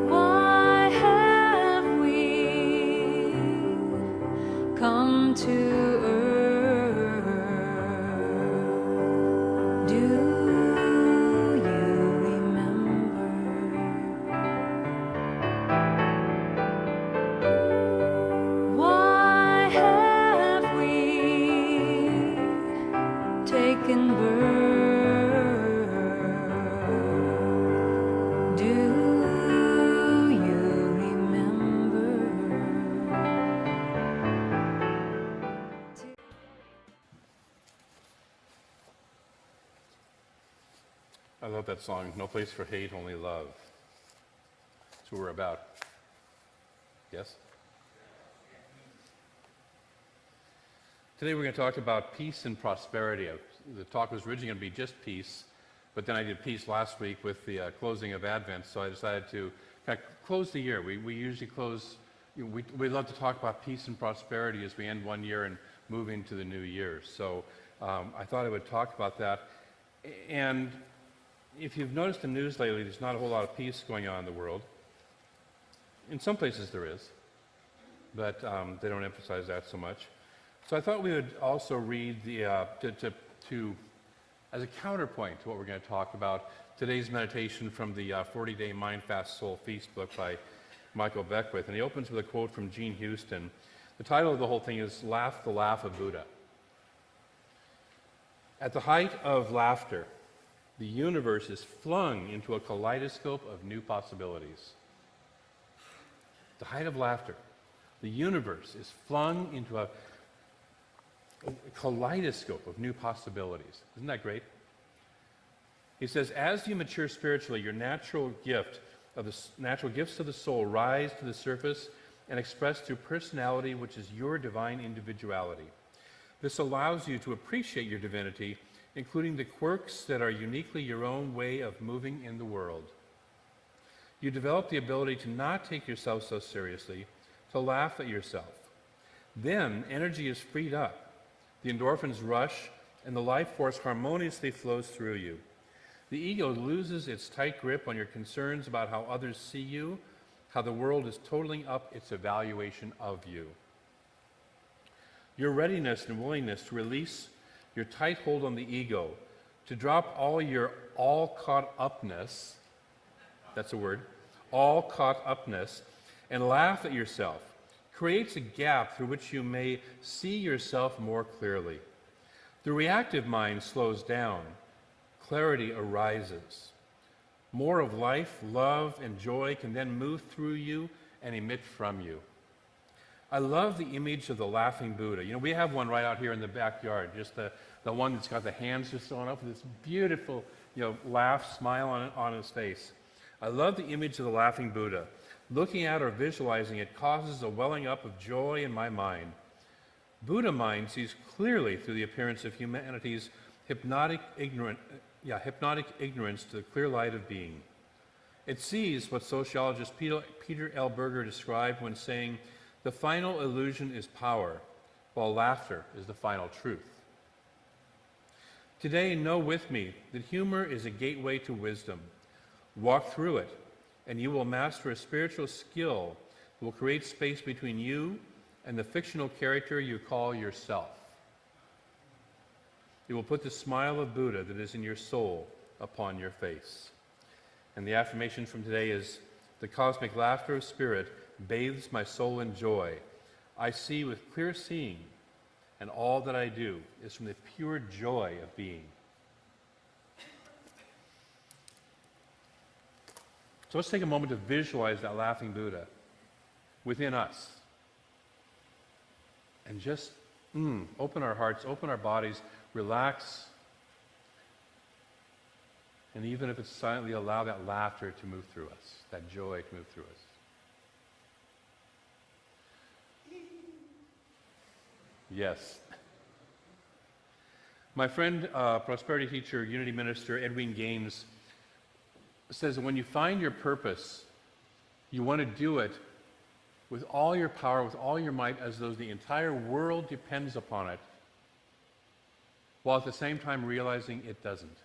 Why have we come to earth? Do you remember? Why have we taken birth? Do you remember? I love that song, No Place for Hate, Only Love. That's what we're about. Yes? Today we're going to talk about peace and prosperity. The talk was originally going to be just peace, but then I did peace last week with the closing of Advent, so I decided to kind of close the year. We usually close, we love to talk about peace and prosperity as we end one year and move into the new year. So I thought I would talk about that. And if you've noticed the news lately, there's not a whole lot of peace going on in the world. In some places there is, but they don't emphasize that so much. So I thought we would also read the, as a counterpoint to what we're going to talk about, today's meditation from the 40-Day Mind Fast Soul Feast book by Michael Beckwith. And he opens with a quote from Jean Houston. The title of the whole thing is Laugh the Laugh of Buddha. At the height of laughter, the universe is flung into a kaleidoscope of new possibilities. The height of laughter, the universe is flung into a kaleidoscope of new possibilities. Isn't that great? He says, as you mature spiritually, your natural gifts of the soul rise to the surface and express through personality, which is your divine individuality. This allows you to appreciate your divinity, including the quirks that are uniquely your own way of moving in the world. You develop the ability to not take yourself so seriously, to laugh at yourself. Then energy is freed up, the endorphins rush, and the life force harmoniously flows through you. The ego loses its tight grip on your concerns about how others see you, how the world is totaling up its evaluation of you. Your readiness and willingness to release your tight hold on the ego, to drop all your all-caught-upness, that's a word, all-caught-upness, and laugh at yourself, creates a gap through which you may see yourself more clearly. The reactive mind slows down. Clarity arises. More of life, love, and joy can then move through you and emit from you. I love the image of the laughing Buddha. You know, we have one right out here in the backyard, just the one that's got the hands just thrown up with this beautiful, laugh, smile on his face. I love the image of the laughing Buddha. Looking at or visualizing it causes a welling up of joy in my mind. Buddha mind sees clearly through the appearance of humanity's hypnotic ignorance to the clear light of being. It sees what sociologist Peter L. Berger described when saying, the final illusion is power, while laughter is the final truth. Today, know with me that humor is a gateway to wisdom. Walk through it, and you will master a spiritual skill that will create space between you and the fictional character you call yourself. It will put the smile of Buddha that is in your soul upon your face. And the affirmation from today is, the cosmic laughter of spirit bathes my soul in joy. I see with clear seeing, and all that I do is from the pure joy of being. So let's take a moment to visualize that laughing Buddha within us. And just open our hearts, open our bodies, relax. And even if it's silently, allow that laughter to move through us, that joy to move through us. Yes. My friend, prosperity teacher, unity minister, Edwin Gaines, says that when you find your purpose, you want to do it with all your power, with all your might, as though the entire world depends upon it, while at the same time realizing it doesn't.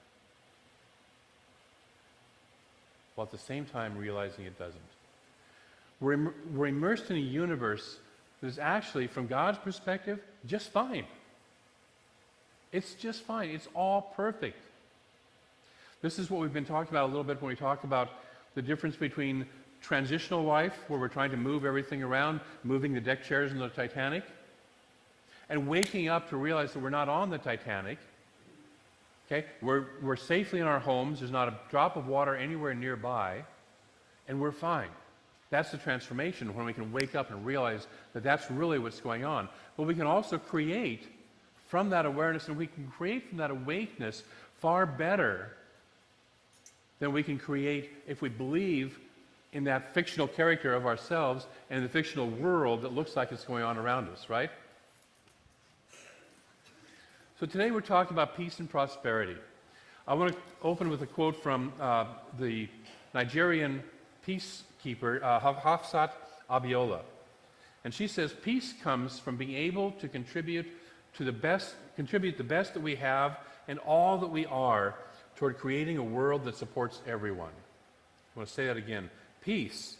while at the same time realizing it doesn't. We're immersed in a universe that is actually, from God's perspective, just fine. It's just fine. It's all perfect. This is what we've been talking about a little bit when we talked about the difference between transitional life, where we're trying to move everything around, moving the deck chairs in the Titanic, and waking up to realize that we're not on the Titanic. Okay? We're safely in our homes. There's not a drop of water anywhere nearby, and we're fine. That's the transformation, when we can wake up and realize that that's really what's going on. But we can also create from that awareness, and we can create from that awakeness far better than we can create if we believe in that fictional character of ourselves and the fictional world that looks like it's going on around us, right? So today we're talking about peace and prosperity. I want to open with a quote from the Nigerian peacekeeper, Hafsat Abiola. And she says, peace comes from being able to contribute the best that we have and all that we are toward creating a world that supports everyone. I want to say that again. Peace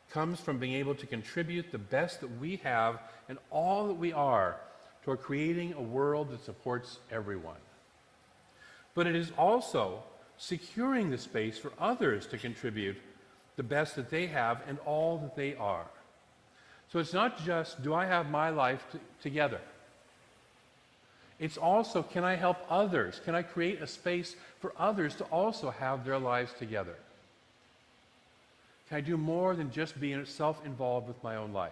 comes from being able to contribute the best that we have and all that we are toward creating a world that supports everyone. But it is also securing the space for others to contribute the best that they have and all that they are. So it's not just, do I have my life together? It's also, can I help others? Can I create a space for others to also have their lives together? Can I do more than just being self-involved with my own life?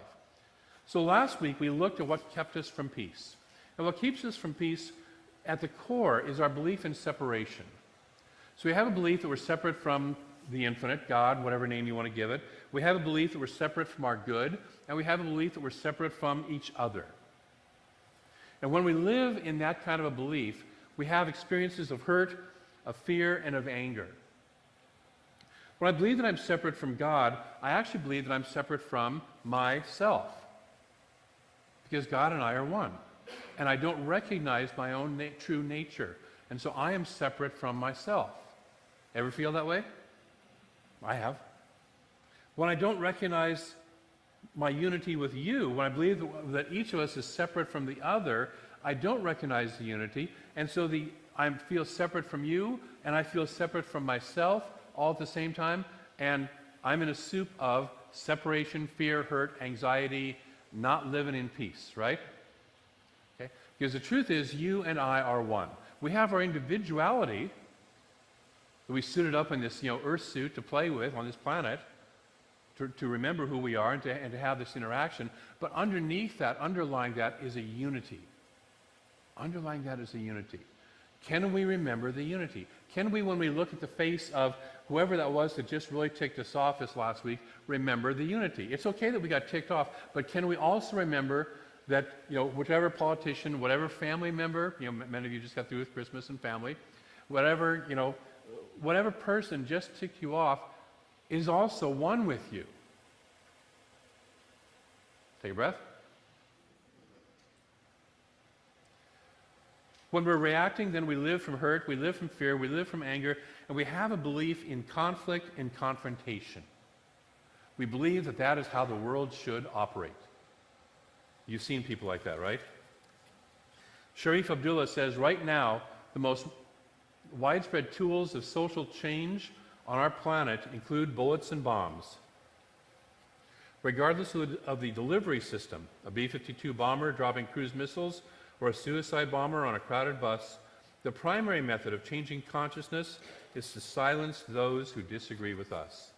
So last week we looked at what kept us from peace. And what keeps us from peace at the core is our belief in separation. So we have a belief that we're separate from the infinite, God, whatever name you want to give it. We have a belief that we're separate from our good, and we have a belief that we're separate from each other. And when we live in that kind of a belief, we have experiences of hurt, of fear, and of anger. When I believe that I'm separate from God, I actually believe that I'm separate from myself. Because God and I are one. And I don't recognize my own true nature. And so I am separate from myself. Ever feel that way? I have. When I don't recognize my unity with you, when I believe that each of us is separate from the other, I don't recognize the unity. And so I feel separate from you, and I feel separate from myself, all at the same time, and I'm in a soup of separation, fear, hurt, anxiety, not living in peace, right? Okay? Because the truth is, you and I are one. We have our individuality that we suited up in this, earth suit to play with on this planet, to remember who we are and to have this interaction. But underneath that, underlying that, is a unity. Underlying that is a unity. Can we remember the unity? Can we, when we look at the face of whoever that was that just really ticked us off this last week, remember the unity? It's okay that we got ticked off, but can we also remember that, whichever politician, whatever family member, many of you just got through with Christmas and family, whatever person just ticked you off is also one with you. Take a breath. When we're reacting, then we live from hurt, we live from fear, we live from anger, and we have a belief in conflict and confrontation. We believe that that is how the world should operate. You've seen people like that, right? Sharif Abdullah says, right now, the most widespread tools of social change on our planet include bullets and bombs. Regardless of the delivery system, a B-52 bomber dropping cruise missiles, or a suicide bomber on a crowded bus, the primary method of changing consciousness is to silence those who disagree with us.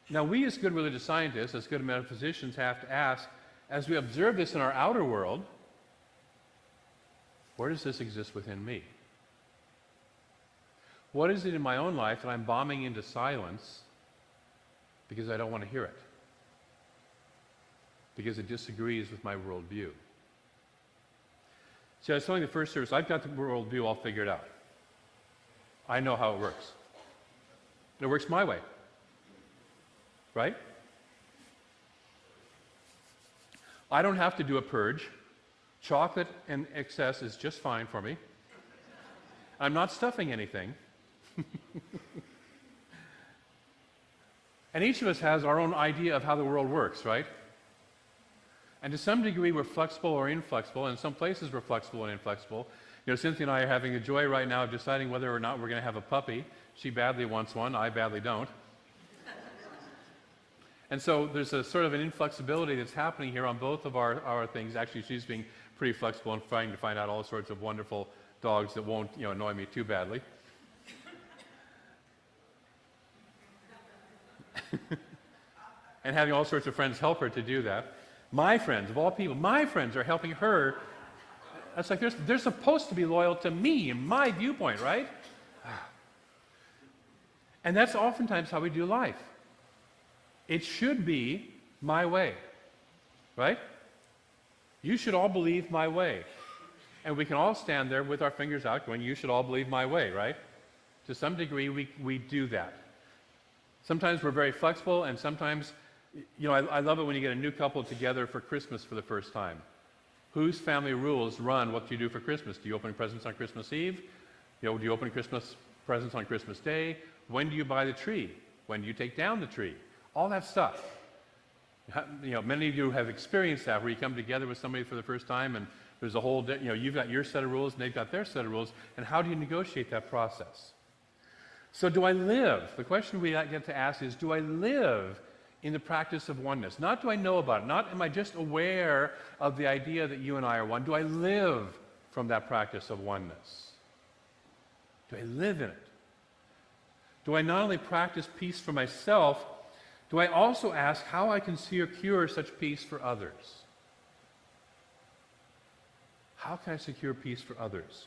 Now, we as good religious scientists, as good metaphysicians, have to ask, as we observe this in our outer world, where does this exist within me? What is it in my own life that I'm bombing into silence because I don't want to hear it? Because it disagrees with my worldview. See, I was telling the first service, I've got the worldview all figured out. I know how it works. It works my way. Right? I don't have to do a purge. Chocolate in excess is just fine for me. I'm not stuffing anything. And each of us has our own idea of how the world works, right? And to some degree, we're flexible or inflexible. In some places, we're flexible and inflexible. You know, Cynthia and I are having the joy right now of deciding whether or not we're going to have a puppy. She badly wants one. I badly don't. And so there's a sort of an inflexibility that's happening here on both of our things. Actually, she's being pretty flexible and trying to find out all sorts of wonderful dogs that won't, annoy me too badly. And having all sorts of friends help her to do that. My friends, of all people, my friends are helping her. That's like they're supposed to be loyal to me and my viewpoint, right? And that's oftentimes how we do life. It should be my way, right? You should all believe my way. And we can all stand there with our fingers out going, you should all believe my way, right? To some degree, we do that. Sometimes we're very flexible, and sometimes, I love it when you get a new couple together for Christmas for the first time. Whose family rules run what you do for Christmas? Do you open presents on Christmas Eve? Do you open Christmas presents on Christmas Day? When do you buy the tree? When do you take down the tree? All that stuff. Many of you have experienced that, where you come together with somebody for the first time, and there's a whole, you've got your set of rules, and they've got their set of rules, and how do you negotiate that process? So do I live? The question we get to ask is, do I live in the practice of oneness? Not do I know about it, not am I just aware of the idea that you and I are one. Do I live from that practice of oneness? Do I live in it? Do I not only practice peace for myself, do I also ask how I can secure such peace for others? How can I secure peace for others?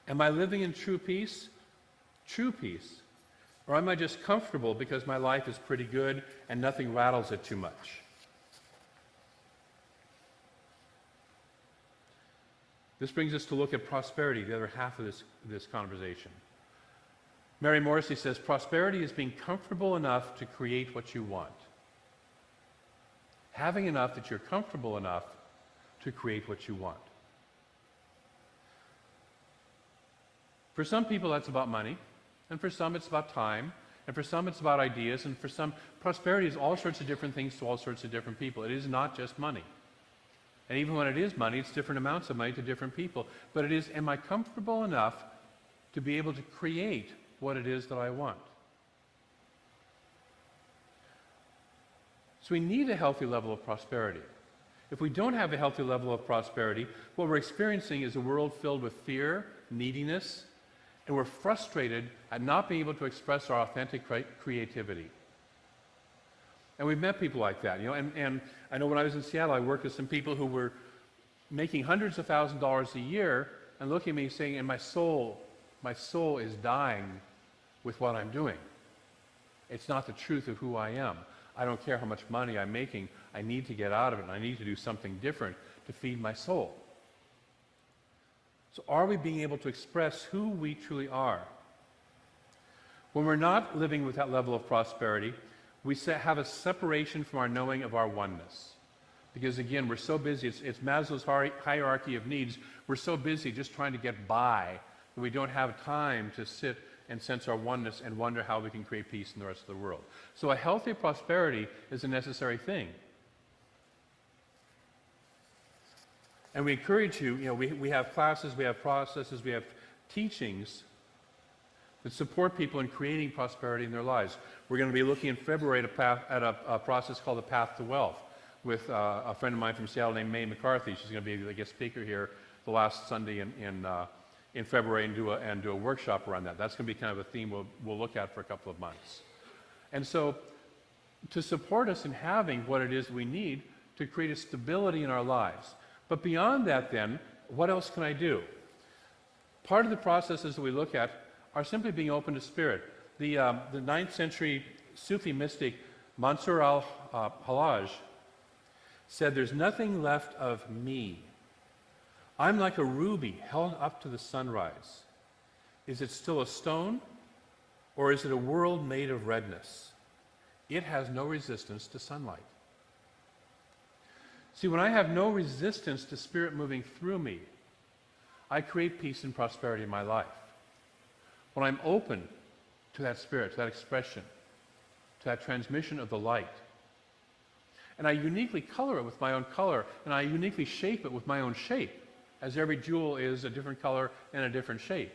Am I living in true peace? True peace? Or am I just comfortable because my life is pretty good and nothing rattles it too much? This brings us to look at prosperity, the other half of this conversation. Mary Morrissey says, prosperity is being comfortable enough to create what you want. Having enough that you're comfortable enough to create what you want. For some people, that's about money. And for some, it's about time. And for some, it's about ideas. And for some, prosperity is all sorts of different things to all sorts of different people. It is not just money. And even when it is money, it's different amounts of money to different people. But it is, am I comfortable enough to be able to create what it is that I want? So we need a healthy level of prosperity. If we don't have a healthy level of prosperity, what we're experiencing is a world filled with fear, neediness, and we're frustrated at not being able to express our authentic creativity. And we've met people like that, and I know when I was in Seattle, I worked with some people who were making hundreds of thousands of dollars a year and looking at me saying, and my soul is dying with what I'm doing. It's not the truth of who I am. I don't care how much money I'm making. I need to get out of it, and I need to do something different to feed my soul. So are we being able to express who we truly are? When we're not living with that level of prosperity, we have a separation from our knowing of our oneness. Because again, we're so busy, it's Maslow's hierarchy of needs, we're so busy just trying to get by that we don't have time to sit and sense our oneness and wonder how we can create peace in the rest of the world. So a healthy prosperity is a necessary thing. And we encourage you, we have classes, we have processes, we have teachings that support people in creating prosperity in their lives. We're going to be looking in February at a process called the Path to Wealth with a friend of mine from Seattle named Mae McCarthy. She's going to be the guest speaker here the last Sunday in February and do a workshop around that. That's going to be kind of a theme we'll look at for a couple of months. And so to support us in having what it is we need to create a stability in our lives. But beyond that then, what else can I do? Part of the processes that we look at are simply being open to spirit. The 9th century Sufi mystic Mansur al-Hallaj said, there's nothing left of me. I'm like a ruby held up to the sunrise. Is it still a stone, or is it a world made of redness? It has no resistance to sunlight. See, when I have no resistance to spirit moving through me, I create peace and prosperity in my life. when I'm open to that spirit, to that expression, to that transmission of the light, and I uniquely color it with my own color, and I uniquely shape it with my own shape, as every jewel is a different color and a different shape.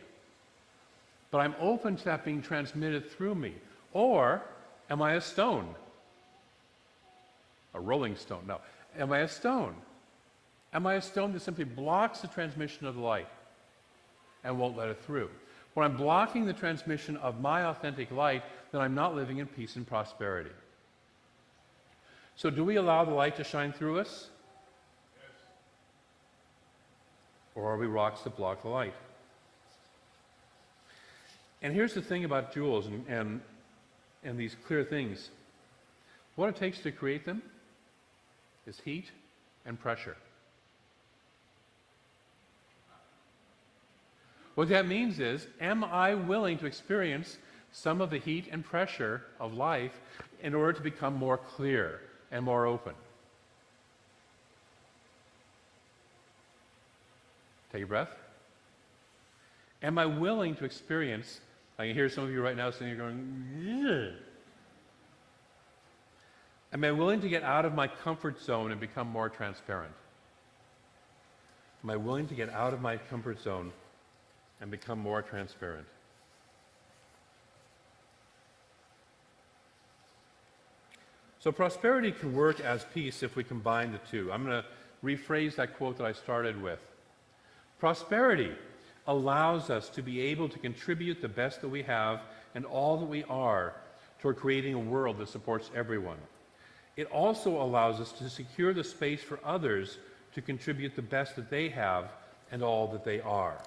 But I'm open to that being transmitted through me. Or am I a stone? A rolling stone? No. Am I a stone? Am I a stone that simply blocks the transmission of the light and won't let it through? When I'm blocking the transmission of my authentic light, then I'm not living in peace and prosperity. So do we allow the light to shine through us? Yes. Or are we rocks that block the light? And here's the thing about jewels and these clear things. What it takes to create them is heat and pressure. What that means is, am I willing to experience some of the heat and pressure of life in order to become more clear and more open? Take a breath. Am I willing to experience, I can hear some of you right now sitting here going, yeah. Am I willing to get out of my comfort zone and become more transparent? Am I willing to get out of my comfort zone and become more transparent? So prosperity can work as peace if we combine the two. I'm going to rephrase that quote that I started with. Prosperity allows us to be able to contribute the best that we have and all that we are toward creating a world that supports everyone. It also allows us to secure the space for others to contribute the best that they have and all that they are.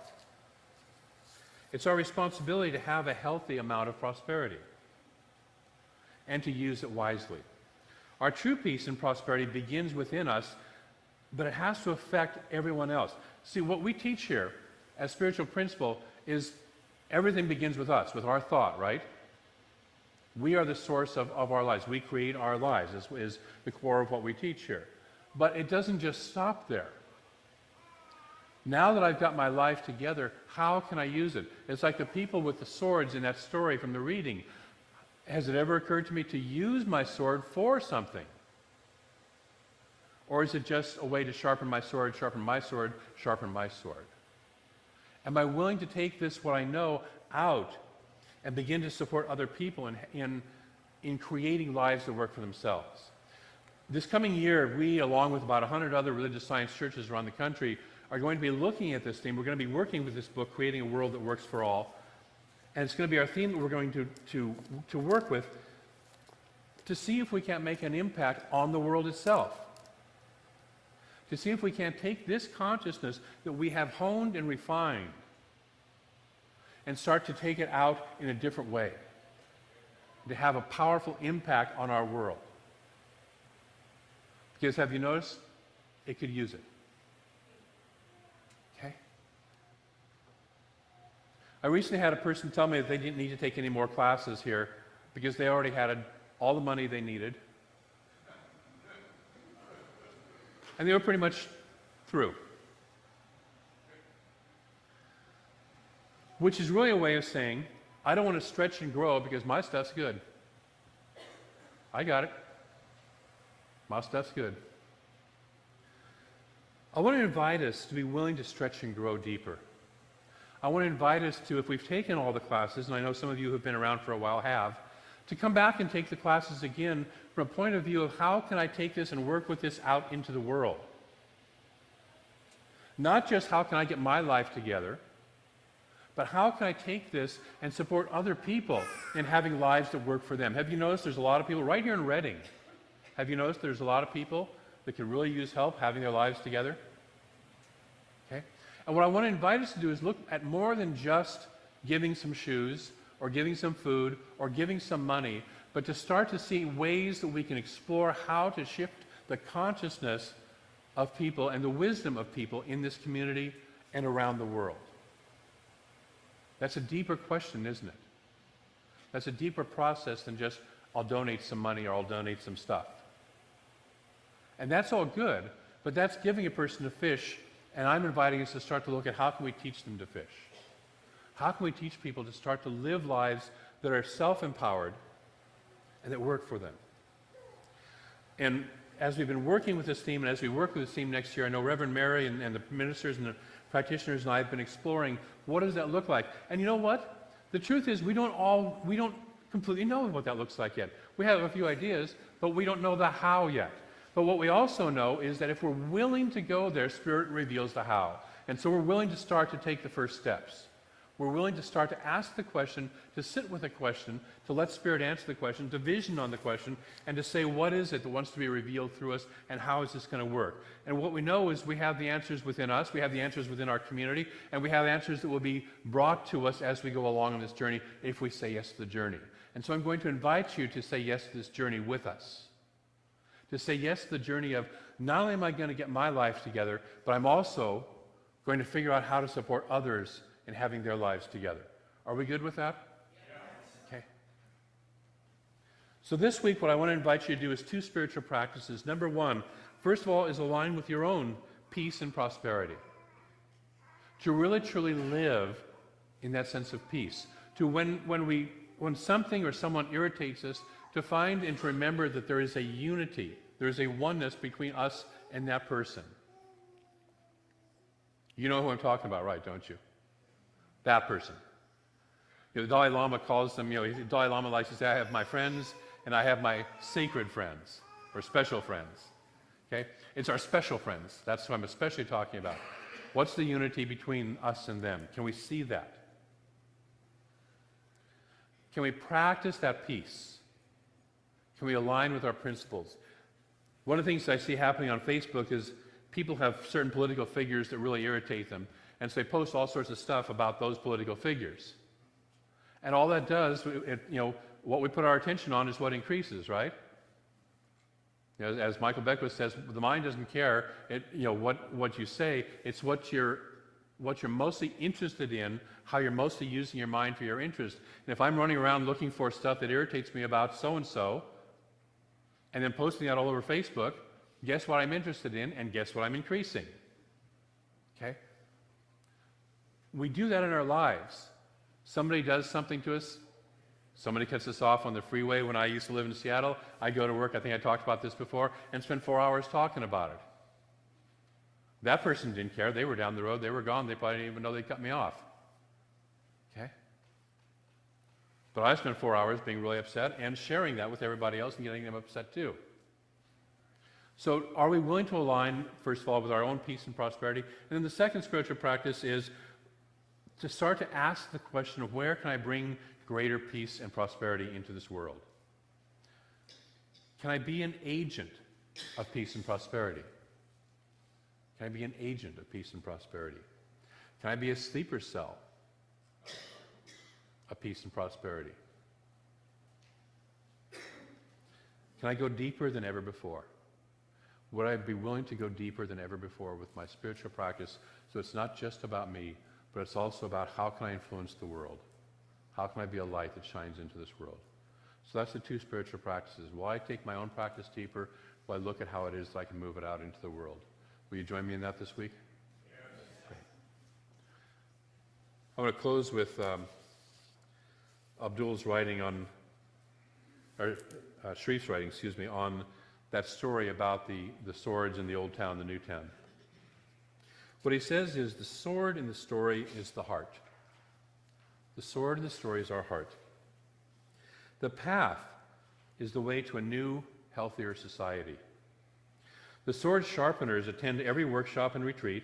It's our responsibility to have a healthy amount of prosperity and to use it wisely. Our true peace and prosperity begins within us, but it has to affect everyone else. See, what we teach here as spiritual principle is everything begins with us, with our thought, right? We are the source of our lives. We create our lives. This is the core of what we teach here. But it doesn't just stop there. Now that I've got my life together, how can I use it? It's like the people with the swords in that story from the reading. Has it ever occurred to me to use my sword for something? Or is it just a way to sharpen my sword, sharpen my sword, sharpen my sword? Am I willing to take this, what I know, out and begin to support other people in creating lives that work for themselves? This coming year, we, along with about 100 other religious science churches around the country, are going to be looking at this theme. We're going to be working with this book, Creating a World That Works for All. And it's going to be our theme that we're going to work with to see if we can't make an impact on the world itself. To see if we can't take this consciousness that we have honed and refined and start to take it out in a different way, to have a powerful impact on our world. Because have you noticed? It could use it. Okay? I recently had a person tell me that they didn't need to take any more classes here because they already had all the money they needed. And they were pretty much through. Which is really a way of saying, I don't want to stretch and grow because my stuff's good. I got it. My stuff's good. I want to invite us to be willing to stretch and grow deeper. I want to invite us to, if we've taken all the classes, and I know some of you who have been around for a while have, to come back and take the classes again from a point of view of how can I take this and work with this out into the world. Not just how can I get my life together, but how can I take this and support other people in having lives that work for them? Have you noticed there's a lot of people right here in Reading? Have you noticed there's a lot of people that could really use help having their lives together? Okay? And what I want to invite us to do is look at more than just giving some shoes or giving some food or giving some money, but to start to see ways that we can explore how to shift the consciousness of people and the wisdom of people in this community and around the world. That's a deeper question, isn't it? That's a deeper process than just, I'll donate some money or I'll donate some stuff. And that's all good, but that's giving a person a fish, and I'm inviting us to start to look at how can we teach them to fish? How can we teach people to start to live lives that are self-empowered and that work for them? And as we've been working with this theme, and as we work with this theme next year, I know Reverend Mary and the ministers and the practitioners and I have been exploring what does that look like. And you know what? The truth is we don't completely know what that looks like yet. We have a few ideas, but we don't know the how yet. But what we also know is that if we're willing to go there, Spirit reveals the how. And so we're willing to start to take the first steps. We're willing to start to ask the question, to sit with a question, to let Spirit answer the question, to vision on the question, and to say what is it that wants to be revealed through us, and how is this going to work? And what we know is we have the answers within us, we have the answers within our community, and we have answers that will be brought to us as we go along on this journey if we say yes to the journey. And so I'm going to invite you to say yes to this journey with us. To say yes to the journey of not only am I going to get my life together, but I'm also going to figure out how to support others in having their lives together. Are we good with that? Yes. Okay. So this week, what I want to invite you to do is 2 spiritual practices. Number 1, first of all, is align with your own peace and prosperity. To really, truly live in that sense of peace. To when something or someone irritates us, to find and to remember that there is a unity, there is a oneness between us and that person. You know who I'm talking about, right, don't you? That person. The Dalai Lama calls them, the Dalai Lama likes to say, I have my friends and I have my sacred friends, or special friends. Okay? It's our special friends. That's what I'm especially talking about. What's the unity between us and them? Can we see that? Can we practice that peace? Can we align with our principles? One of the things I see happening on Facebook is people have certain political figures that really irritate them. And so they post all sorts of stuff about those political figures. And all that does, what we put our attention on is what increases, right? As Michael Beckwith says, the mind doesn't care what you say, it's what you're mostly interested in, how you're mostly using your mind for your interest. And if I'm running around looking for stuff that irritates me about so-and-so, and then posting that all over Facebook, guess what I'm interested in, and guess what I'm increasing? Okay? We do that in our lives. Somebody does something to us. Somebody cuts us off on the freeway. When I used to live in Seattle, I go to work, I think I talked about this before, and spend 4 hours talking about it. That person didn't care. They were down the road. They were gone. They probably didn't even know they cut me off. Okay? But I spent 4 hours being really upset and sharing that with everybody else and getting them upset too. So are we willing to align, first of all, with our own peace and prosperity? And then the second spiritual practice is to start to ask the question of where can I bring greater peace and prosperity into this world? Can I be an agent of peace and prosperity? Can I be an agent of peace and prosperity? Can I be a sleeper cell of peace and prosperity? Can I go deeper than ever before? Would I be willing to go deeper than ever before with my spiritual practice so it's not just about me, but it's also about how can I influence the world? How can I be a light that shines into this world? So that's the 2 spiritual practices. Will I take my own practice deeper? Will I look at how it is that I can move it out into the world? Will you join me in that this week? Yes. Great. I want to close with Abdul's writing on, or Sharif's writing, on that story about the swords in the old town, the new town. What he says is the sword in the story is the heart. The sword in the story is our heart. The path is the way to a new, healthier society. The sword sharpeners attend every workshop and retreat,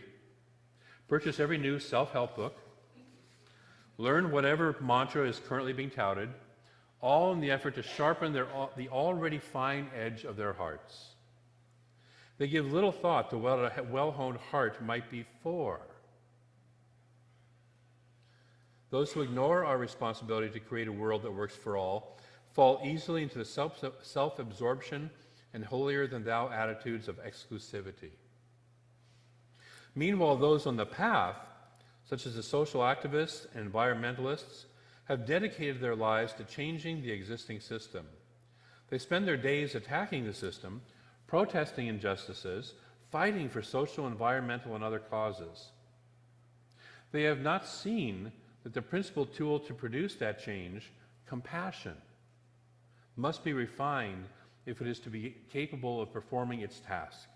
purchase every new self-help book, learn whatever mantra is currently being touted, all in the effort to sharpen the already fine edge of their hearts. They give little thought to what a well-honed heart might be for. Those who ignore our responsibility to create a world that works for all fall easily into the self-absorption and holier-than-thou attitudes of exclusivity. Meanwhile, those on the path, such as the social activists and environmentalists, have dedicated their lives to changing the existing system. They spend their days attacking the system, protesting injustices, fighting for social, environmental, and other causes. They have not seen that the principal tool to produce that change, compassion, must be refined if it is to be capable of performing its task.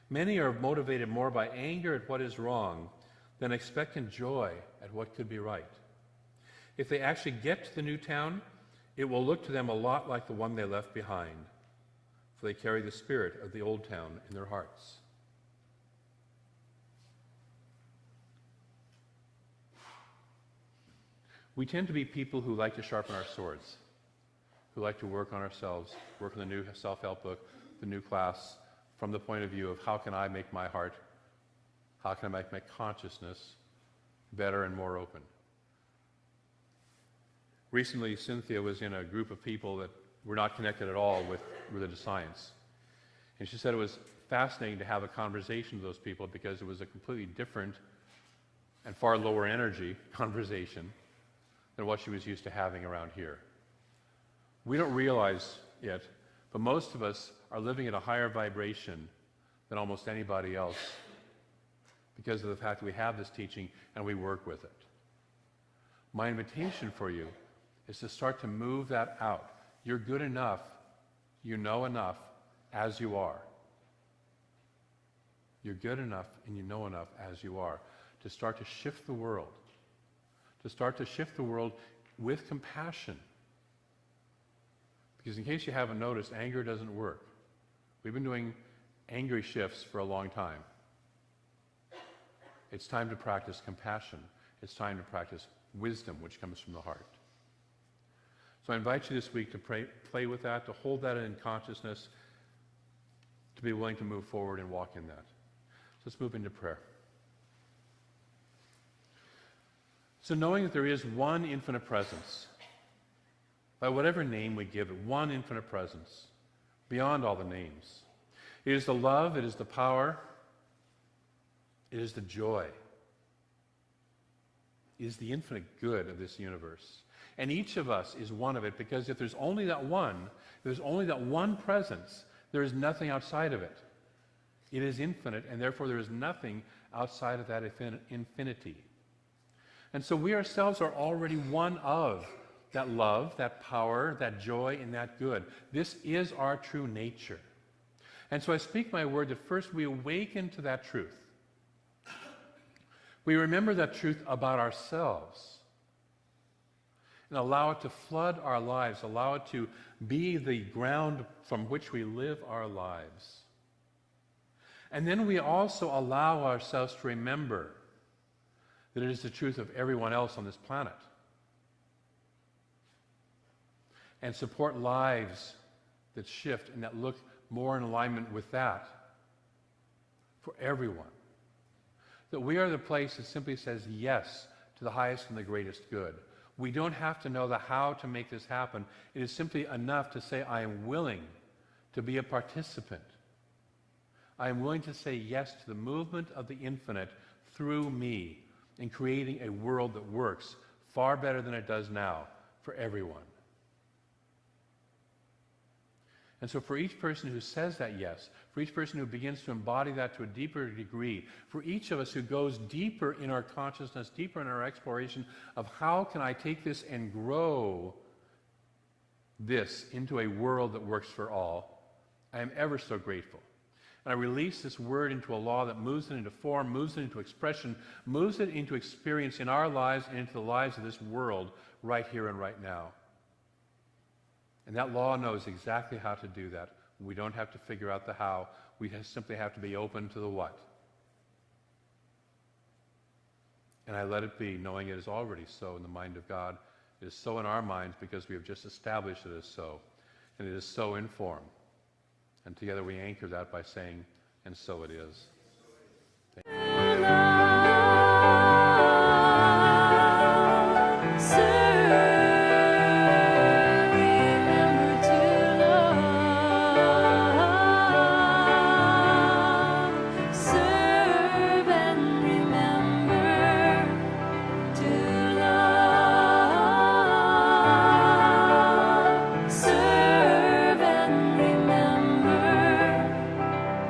Many are motivated more by anger at what is wrong than expectant joy at what could be right. If they actually get to the new town, it will look to them a lot like the one they left behind, for they carry the spirit of the old town in their hearts. We tend to be people who like to sharpen our swords, who like to work on ourselves, work on the new self-help book, the new class, from the point of view of how can I make my heart, how can I make my consciousness better and more open. Recently, Cynthia was in a group of people that were not connected at all with religious science. And she said it was fascinating to have a conversation with those people because it was a completely different and far lower energy conversation than what she was used to having around here. We don't realize it, but most of us are living at a higher vibration than almost anybody else because of the fact that we have this teaching and we work with it. My invitation for you is to start to move that out. You're good enough, you know enough as you are. You're good enough and you know enough as you are to start to shift the world. To start to shift the world with compassion. Because in case you haven't noticed, anger doesn't work. We've been doing angry shifts for a long time. It's time to practice compassion. It's time to practice wisdom, which comes from the heart. So I invite you this week to play with that, to hold that in consciousness, to be willing to move forward and walk in that. So let's move into prayer. So knowing that there is one infinite presence, by whatever name we give it, one infinite presence, beyond all the names. It is the love, it is the power, it is the joy. It is the infinite good of this universe. And each of us is one of it, because if there's only that one, if there's only that one presence, there is nothing outside of it. It is infinite, and therefore there is nothing outside of that infinity. And so we ourselves are already one of that love, that power, that joy, and that good. This is our true nature. And so I speak my word that first we awaken to that truth. We remember that truth about ourselves and allow it to flood our lives, allow it to be the ground from which we live our lives. And then we also allow ourselves to remember that it is the truth of everyone else on this planet. And support lives that shift and that look more in alignment with that for everyone. That we are the place that simply says yes to the highest and the greatest good. We don't have to know the how to make this happen. It is simply enough to say, I am willing to be a participant. I am willing to say yes to the movement of the infinite through me in creating a world that works far better than it does now for everyone. And so for each person who says that yes, for each person who begins to embody that to a deeper degree, for each of us who goes deeper in our consciousness, deeper in our exploration of how can I take this and grow this into a world that works for all, I am ever so grateful. And I release this word into a law that moves it into form, moves it into expression, moves it into experience in our lives and into the lives of this world right here and right now. And that law knows exactly how to do that. We don't have to figure out the how. We simply have to be open to the what. And I let it be, knowing it is already so in the mind of God. It is so in our minds because we have just established it as so. And it is so in form. And together we anchor that by saying, and so it is.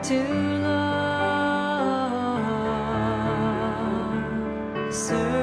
To love, serve.